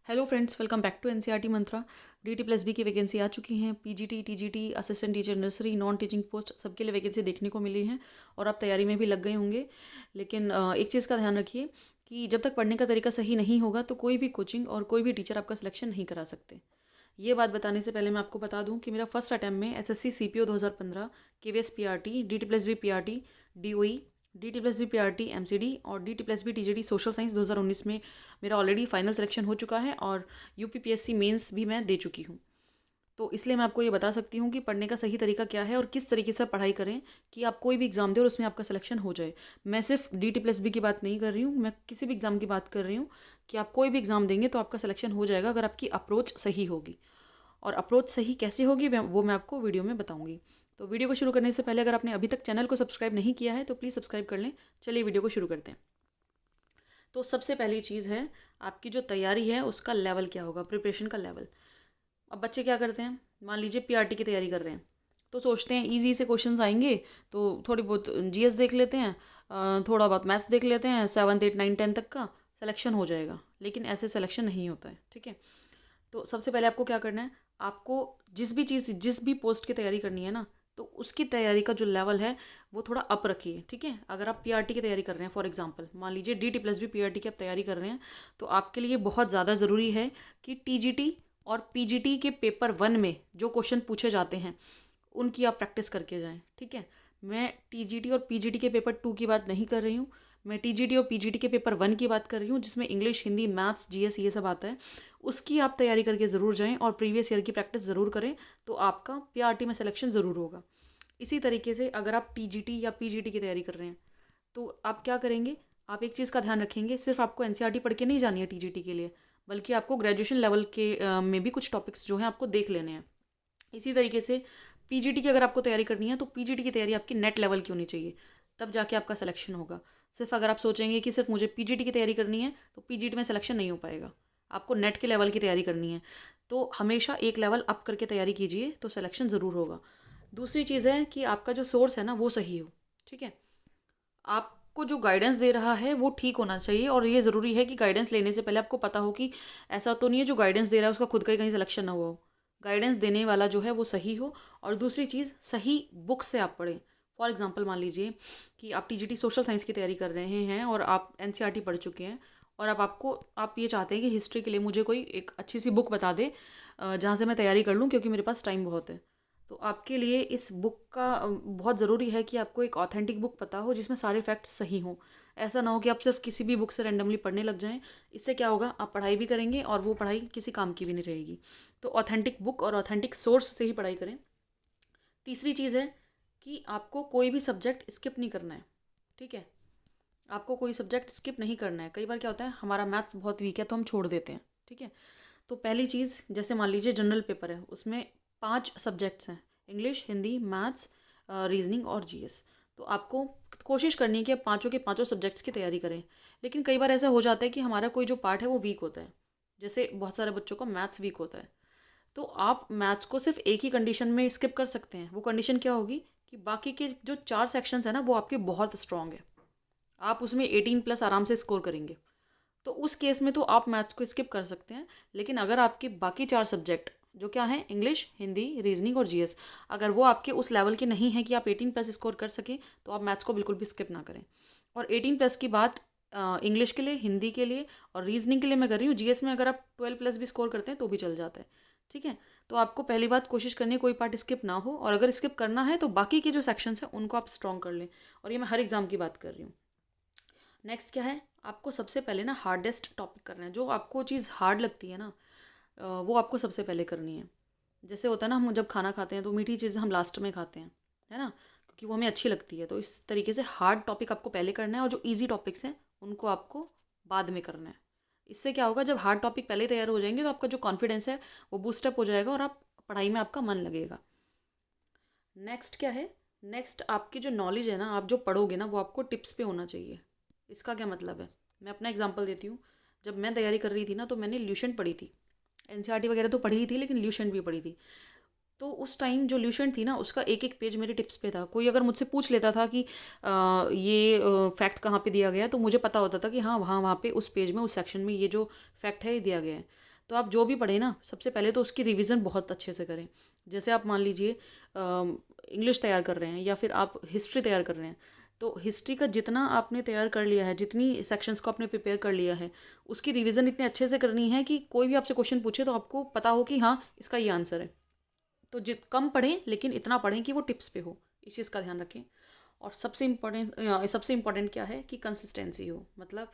Hello friends, welcome back to NCERT Mantra. DT plus B की vacancy आ चुकी हैं। PGT, TGT, assistant teacher nursery, non teaching post सबके लिए वैकेंसी देखने को मिली हैं और आप तैयारी में भी लग गए होंगे। लेकिन एक चीज़ का ध्यान रखिए कि जब तक पढ़ने का तरीका सही नहीं होगा तो कोई भी कोचिंग और कोई भी टीचर आपका सिलेक्शन नहीं करा सकते। ये बात बताने से पहले मैं आपको बता दूं कि मेरा फर्स्ट अटैम्प्ट में SSC CPO 2015, KVS PRT, DT plus B PRT, DOE, DT plus B PRT MCD और DT plus B TGT social science 2019 में मेरा ऑलरेडी फाइनल सिलेक्शन हो चुका है और यूपीपीएससी मेंस भी मैं दे चुकी हूँ। तो इसलिए मैं आपको ये बता सकती हूँ कि पढ़ने का सही तरीका क्या है और किस तरीके से पढ़ाई करें कि आप कोई भी एग्ज़ाम दें और उसमें आपका सिलेक्शन हो जाए। मैं सिर्फ डीटी प्लस बी की बात नहीं कर रही हूँ, मैं किसी भी एग्ज़ाम की बात कर रही हूँ कि आप कोई भी एग्ज़ाम देंगे तो आपका सिलेक्शन हो जाएगा अगर आपकी अप्रोच सही होगी। और अप्रोच सही कैसे होगी वो मैं आपको वीडियो में बताऊंगी। तो वीडियो को शुरू करने से पहले अगर आपने अभी तक चैनल को सब्सक्राइब नहीं किया है तो प्लीज़ सब्सक्राइब कर लें। चलिए वीडियो को शुरू करते हैं। तो सबसे पहली चीज़ है आपकी जो तैयारी है उसका लेवल क्या होगा, प्रिपरेशन का लेवल। अब बच्चे क्या करते हैं, मान लीजिए पीआरटी की तैयारी कर रहे हैं तो सोचते हैं इजी से क्वेश्चंस आएंगे तो थोड़ी बहुत जीएस देख लेते हैं, थोड़ा बहुत मैथ्स देख लेते हैं, 7 8 9 10 तक का सिलेक्शन हो जाएगा। लेकिन ऐसे सिलेक्शन नहीं होता है, ठीक है। तो सबसे पहले आपको क्या करना है, आपको जिस भी पोस्ट की तैयारी करनी है ना, तो उसकी तैयारी का जो लेवल है वो थोड़ा अप रखिए, ठीक है। अगर आप पीआरटी की तैयारी कर रहे हैं, फॉर एग्जांपल मान लीजिए डीटी प्लस भी पीआरटी की आप तैयारी कर रहे हैं, तो आपके लिए बहुत ज़्यादा ज़रूरी है कि टीजीटी और पीजीटी के पेपर 1 में जो क्वेश्चन पूछे जाते हैं उनकी आप प्रैक्टिस करके जाएं, ठीक है। मैं टीजीटी और पीजीटी के पेपर 2 की बात नहीं कर रही हूँ, मैं टीजीटी और पीजीटी के पेपर 1 की बात कर रही हूँ जिसमें इंग्लिश, हिंदी, मैथ्स, जीएस ये सब आता है। उसकी आप तैयारी करके ज़रूर जाएं और प्रीवियस ईयर की प्रैक्टिस ज़रूर करें, तो आपका पीआरटी में सिलेक्शन ज़रूर होगा। इसी तरीके से अगर आप टीजीटी या पीजीटी की तैयारी कर रहे हैं तो आप क्या करेंगे, आप एक चीज़ का ध्यान रखेंगे, सिर्फ आपको एनसीईआरटी पढ़ के नहीं जानी है टीजीटी के लिए, बल्कि आपको ग्रेजुएशन लेवल के में भी कुछ टॉपिक्स जो हैं आपको देख लेने हैं। इसी तरीके से पीजीटी की अगर आपको तैयारी करनी है तो पीजीटी की तैयारी आपकी नेट लेवल की होनी चाहिए, तब जाके आपका सिलेक्शन होगा। सिर्फ अगर आप सोचेंगे कि सिर्फ मुझे पीजीटी की तैयारी करनी है तो पीजीटी में सिलेक्शन नहीं हो पाएगा, आपको नेट के लेवल की तैयारी करनी है। तो हमेशा एक लेवल अप करके तैयारी कीजिए तो सिलेक्शन ज़रूर होगा। दूसरी चीज़ है कि आपका जो सोर्स है ना वो सही हो, ठीक है। आपको जो गाइडेंस दे रहा है वो ठीक होना चाहिए और ये ज़रूरी है कि गाइडेंस लेने से पहले आपको पता हो कि ऐसा तो नहीं है जो गाइडेंस दे रहा है उसका खुद का ही कहीं सिलेक्शन ना हुआ हो। गाइडेंस देने वाला जो है वो सही हो। और दूसरी चीज़, सही बुक से आप पढ़ें। फॉर एग्जांपल मान लीजिए कि आप टीजीटी सोशल साइंस की तैयारी कर रहे हैं और आप एनसीईआरटी पढ़ चुके हैं और अब आप ये चाहते हैं कि हिस्ट्री के लिए मुझे कोई एक अच्छी सी बुक बता दे जहाँ से मैं तैयारी कर लूँ क्योंकि मेरे पास टाइम बहुत है। तो आपके लिए इस बुक का बहुत ज़रूरी है कि आपको एक ऑथेंटिक बुक पता हो जिसमें सारे फैक्ट्स सही हों। ऐसा ना हो कि आप सिर्फ किसी भी बुक से रैंडमली पढ़ने लग जाएं। इससे क्या होगा, आप पढ़ाई भी करेंगे और वो पढ़ाई किसी काम की भी नहीं रहेगी। तो ऑथेंटिक बुक और ऑथेंटिक सोर्स से ही पढ़ाई करें। तीसरी चीज़ है कि आपको कोई भी सब्जेक्ट स्किप नहीं करना है, ठीक है। आपको कोई सब्जेक्ट स्किप नहीं करना है। कई बार क्या होता है, हमारा मैथ्स बहुत वीक है तो हम छोड़ देते हैं, ठीक है। तो पहली चीज़, जैसे मान लीजिए जनरल पेपर है, उसमें 5 सब्जेक्ट्स हैं, इंग्लिश, हिंदी, मैथ्स, रीजनिंग और जीएस। तो आपको कोशिश करनी है कि आप पाँचों के पाँचों सब्जेक्ट्स की तैयारी करें। लेकिन कई बार ऐसा हो जाता है कि हमारा कोई जो पार्ट है वो वीक होता है, जैसे बहुत सारे बच्चों का मैथ्स वीक होता है। तो आप मैथ्स को सिर्फ एक ही कंडीशन में स्किप कर सकते हैं। वो कंडीशन क्या होगी कि बाकी के जो 4 सेक्शंस हैं ना वो आपके बहुत स्ट्रांग है, आप उसमें 18+ आराम से स्कोर करेंगे। तो उस केस में तो आप मैथ्स को स्किप कर सकते हैं। लेकिन अगर आपके बाकी 4 सब्जेक्ट जो क्या हैं, इंग्लिश, हिंदी, रीजनिंग और जीएस, अगर वो आपके उस लेवल के नहीं है कि आप 18+ स्कोर कर सकें तो आप मैथ्स को बिल्कुल भी स्किप ना करें। और 18+ की बात इंग्लिश के लिए, हिंदी के लिए और रीजनिंग के लिए मैं कर रही हूँ। जीएस में अगर आप 12+ भी स्कोर करते हैं तो भी चल जाता है, ठीक है। तो आपको पहली बात कोशिश करनी है कोई पार्ट स्किप ना हो, और अगर स्किप करना है तो बाकी के जो सेक्शंस हैं उनको आप स्ट्रॉन्ग कर लें। और ये मैं हर एग्ज़ाम की बात कर रही हूँ। नेक्स्ट क्या है, आपको सबसे पहले ना हार्डेस्ट टॉपिक करना है। जो आपको चीज़ हार्ड लगती है ना वो आपको सबसे पहले करनी है। जैसे होता है ना, हम जब खाना खाते हैं तो मीठी चीज़ें हम लास्ट में खाते हैं, है ना, क्योंकि वो हमें अच्छी लगती है। तो इस तरीके से हार्ड टॉपिक आपको पहले करना है और जो इजी टॉपिक्स हैं उनको आपको बाद में करना है। इससे क्या होगा, जब हार्ड टॉपिक पहले तैयार हो जाएंगे तो आपका जो कॉन्फिडेंस है वो बूस्टअप हो जाएगा और आप पढ़ाई में आपका मन लगेगा। नेक्स्ट क्या है, नेक्स्ट आपकी जो नॉलेज है ना, आप जो पढ़ोगे ना वो आपको टिप्स पे होना चाहिए। इसका क्या मतलब है, मैं अपना एग्जांपल देती हूँ। जब मैं तैयारी कर रही थी ना तो मैंने ल्यूशन पढ़ी थी। एनसीईआरटी वगैरह तो पढ़ी ही थी लेकिन ल्यूशन भी पढ़ी थी। तो उस टाइम जो ल्यूशन थी ना उसका एक एक पेज मेरे टिप्स पे था। कोई अगर मुझसे पूछ लेता था कि ये फैक्ट कहाँ पे दिया गया है तो मुझे पता होता था कि हाँ वहाँ वहाँ पे उस पेज में उस सेक्शन में ये जो फैक्ट है ये दिया गया है। तो आप जो भी पढ़ें ना, सबसे पहले तो उसकी रिवीजन बहुत अच्छे से करें। जैसे आप मान लीजिए इंग्लिश तैयार कर रहे हैं या फिर आप हिस्ट्री तैयार कर रहे हैं, तो हिस्ट्री का जितना आपने तैयार कर लिया है, जितनी सेक्शंस को आपने प्रिपेयर कर लिया है, उसकी रिवीजन इतने अच्छे से करनी है कि कोई भी आपसे क्वेश्चन पूछे तो आपको पता हो कि हाँ इसका ये आंसर है। तो जित कम पढ़ें लेकिन इतना पढ़ें कि वो टिप्स पे हो, इस चीज़ का ध्यान रखें। और सबसे इम्पोर्टेंट क्या है कि कंसिस्टेंसी हो, मतलब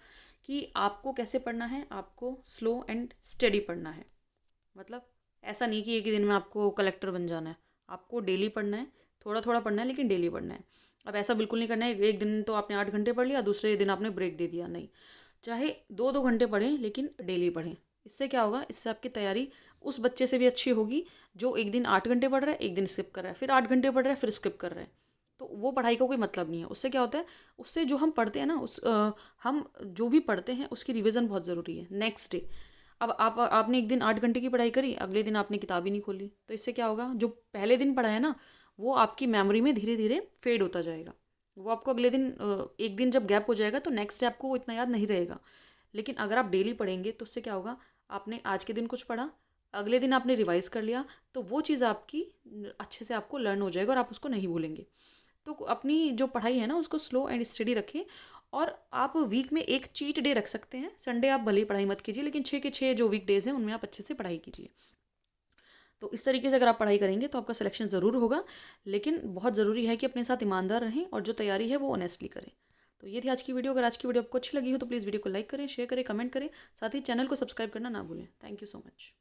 कि आपको कैसे पढ़ना है, आपको स्लो एंड स्टेडी पढ़ना है। मतलब ऐसा नहीं कि एक ही दिन में आपको कलेक्टर बन जाना है, आपको डेली पढ़ना है, थोड़ा थोड़ा पढ़ना है लेकिन डेली पढ़ना है। अब ऐसा बिल्कुल नहीं करना है एक दिन तो आपने 8 घंटे पढ़ लिया, दूसरे दिन आपने ब्रेक दे दिया, नहीं। चाहे 2-2 घंटे पढ़ें लेकिन डेली पढ़ें। इससे क्या होगा, इससे आपकी तैयारी उस बच्चे से भी अच्छी होगी जो एक दिन 8 घंटे पढ़ रहा है, एक दिन स्किप कर रहा है, फिर 8 घंटे पढ़ रहा है, फिर स्किप कर रहा है। तो वो पढ़ाई का कोई मतलब नहीं है। उससे क्या होता है, उससे जो हम पढ़ते हैं ना, हम जो भी पढ़ते हैं उसकी रिवीजन बहुत ज़रूरी है नेक्स्ट डे। अब आपने एक दिन 8 घंटे की पढ़ाई करी, अगले दिन आपने किताब ही नहीं खोली, तो इससे क्या होगा, जो पहले दिन पढ़ा है ना वो आपकी मेमोरी में धीरे धीरे फेड होता जाएगा। वो आपको अगले दिन एक दिन जब गैप हो जाएगा तो नेक्स्ट डे आपको वो इतना याद नहीं रहेगा। लेकिन अगर आप डेली पढ़ेंगे तो उससे क्या होगा, आपने आज के दिन कुछ पढ़ा, अगले दिन आपने रिवाइज कर लिया, तो वो चीज़ आपकी अच्छे से आपको लर्न हो जाएगा और आप उसको नहीं भूलेंगे। तो अपनी जो पढ़ाई है ना उसको स्लो एंड स्टडी रखें। और आप वीक में एक चीट डे रख सकते हैं, संडे आप भले ही पढ़ाई मत कीजिए लेकिन 6 के 6 जो वीक डेज हैं उनमें आप अच्छे से पढ़ाई कीजिए। तो इस तरीके से अगर आप पढ़ाई करेंगे तो आपका सिलेक्शन ज़रूर होगा, लेकिन बहुत ज़रूरी है कि अपने साथ ईमानदार रहें और जो तैयारी है वो ऑनेस्टली करें। तो ये थी आज की वीडियो। अगर आज की वीडियो आपको अच्छी लगी हो तो प्लीज़ वीडियो को लाइक करें, शेयर करें, कमेंट करें, साथ ही चैनल को सब्सक्राइब करना ना भूलें। Thank you so much.